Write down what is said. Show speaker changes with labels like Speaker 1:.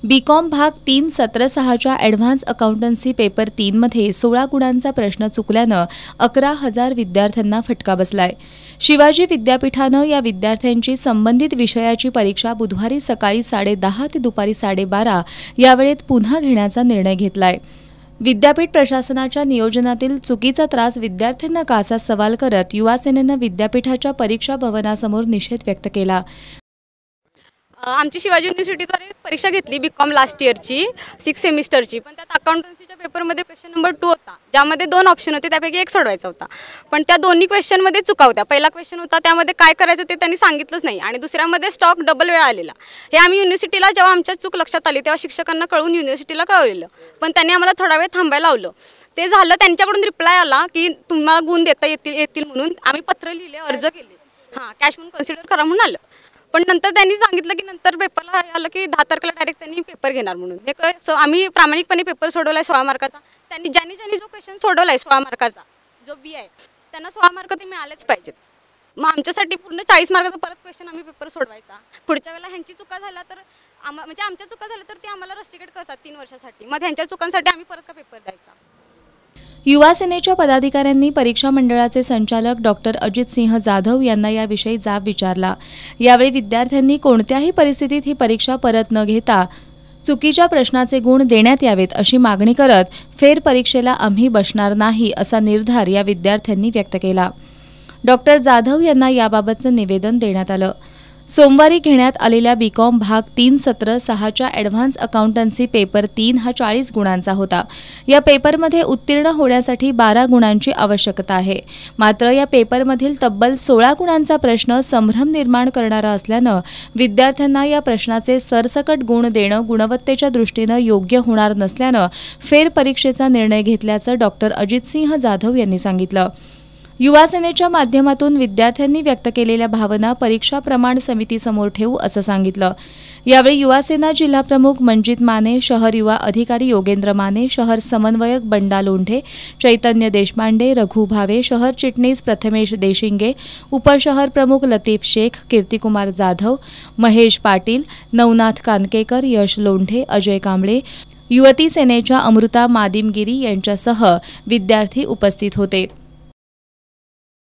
Speaker 1: BCom भाग 3 सत्र 6च्या advance accountancy paper 3 मध्ये 16 गुणांचा प्रश्न चुकल्यानं 11,000 विद्यार्थ्यांना फटका बसलाय। शिवाजी विद्यापीठानं या विद्यार्थ्यांची संबंधित विषयाची परीक्षा बुधवारी सकाळी 10:30 ते दुपारी 12:30 या वेळेत पुन्हा घेण्याचा निर्णय घेतलाय। विद्यापीठ प्रशासनाच्या नियोजनातील चुकीचा त्रास विद्यार्थ्यांना का असा सवाल करत युवा सेनेनं विद्यापीठाच्या परीक्षा भवनासमोर निषेध व्यक्त केला।
Speaker 2: आमची शिवाजी युनिव्हर्सिटीद्वारे परीक्षा घेतली बीकॉम लास्ट इयरची 6 सेमिस्टरची, पण त्यात अकाउंटन्सीच्या पेपरमध्ये क्वेश्चन नंबर 2 होता, ज्यामध्ये 2 ऑप्शन होते, त्यापैकी एक सोडवायचा होता। पण त्या दोन्ही क्वेश्चनमध्ये चुका होत्या। पहिला क्वेश्चन होता त्यामध्ये काय करायचं ते त्यांनी सांगितलंच नाही, आणि दुसऱ्यामध्ये स्टॉक डबल वेळा आलेला। हे आम्ही युनिव्हर्सिटीला जेव्हा आमच्या चूक लक्षात आली तेव्हा शिक्षकांना कळवून युनिव्हर्सिटीला कळवलेलं, पण त्यांनी आम्हाला थोडा वेळ थांबायला लावलं। ते झालं, त्यांच्याकडून रिप्लाय आला की तुम्हाला गुण देता येतील म्हणून आम्ही पत्र लिहिले, अर्ज केले, कॅश म्हणून कन्सिडर करा म्हणून आलं। पण नंतर त्यांनी सांगितलं की नंतर पेपरला आलं की 10 तारखेला डायरेक्ट त्यांनी पेपर घेणार म्हणून। हे आम्ही प्रामाणिकपणे पेपर सोडवला आहे 16 मार्काचा। ज्यांनी जो क्वेश्चन सोडवला आहे 16 मार्काचा जो बी आहे त्यांना 16 मार्क ते मिळालेच पाहिजेत। मग आमच्यासाठी पूर्ण 40 मार्काचा परत क्वेश्चन आम्ही पेपर सोडवायचा। पुढच्या वेळेला ह्यांची चुका झाल्या तर म्हणजे आमच्या चुका झाल्या तर ते आम्हाला रस्टिकेट करतात 3 वर्षासाठी, मग ह्यांच्या चुकांसाठी आम्ही परत का पेपर द्यायचा।
Speaker 1: युवा सेनेच्या पदाधिकाऱ्यांनी परीक्षा मंडळाचे संचालक डॉक्टर अजित सिंह जाधव यांना याविषयी जाब विचारला। यावेळी विद्यार्थ्यांनी कोणत्याही परिस्थितीत ही परीक्षा परत न घेता चुकीच्या प्रश्नाचे गुण देण्यात यावेत अशी मागणी करत फेरपरीक्षेला आम्ही बसणार नाही असा निर्धार या विद्यार्थ्यांनी व्यक्त केला। डॉक्टर जाधव यांना याबाबतचं निवेदन देण्यात आलं। सोमवारी घेण्यात आलेल्या बीकॉम भाग 3 सत्र 6च्या ॲडव्हान्स अकाउंटन्सी पेपर 3 हा 40 गुणांचा होता। या पेपरमध्ये उत्तीर्ण होण्यासाठी 12 गुणांची आवश्यकता आहे। मात्र या पेपरमधील तब्बल 16 गुणांचा प्रश्न संभ्रम निर्माण करणारा असल्यानं विद्यार्थ्यांना या प्रश्नाचे सरसकट गुण देणं गुणवत्तेच्या दृष्टीनं योग्य होणार नसल्यानं फेरपरीक्षेचा निर्णय घेतल्याचं डॉक्टर अजित सिंह जाधव यांनी सांगितलं। युवा सेनेच्या माध्यमातून विद्यार्थ्यांनी व्यक्त केलेल्या भावना परीक्षा प्रमाण समितीसमोर ठेवू असं सांगितलं। यावेळी युवा सेना जिल्हा प्रमुख मंजित माने, शहर युवा अधिकारी योगेंद्र माने, शहर समन्वयक बंडा लोंढे, चैतन्य देशपांडे, रघु भावे, शहर चिटणीस प्रथमेश देशिंगे, उपशहर प्रमुख लतीफ शेख, कीर्तिकुमार जाधव, महेश पाटील, नवनाथ कानकेकर, यश लोंढे, अजय कांबळे, युवती सेनेच्या अमृता मादिमगिरी यांच्यासह विद्यार्थी उपस्थित होते।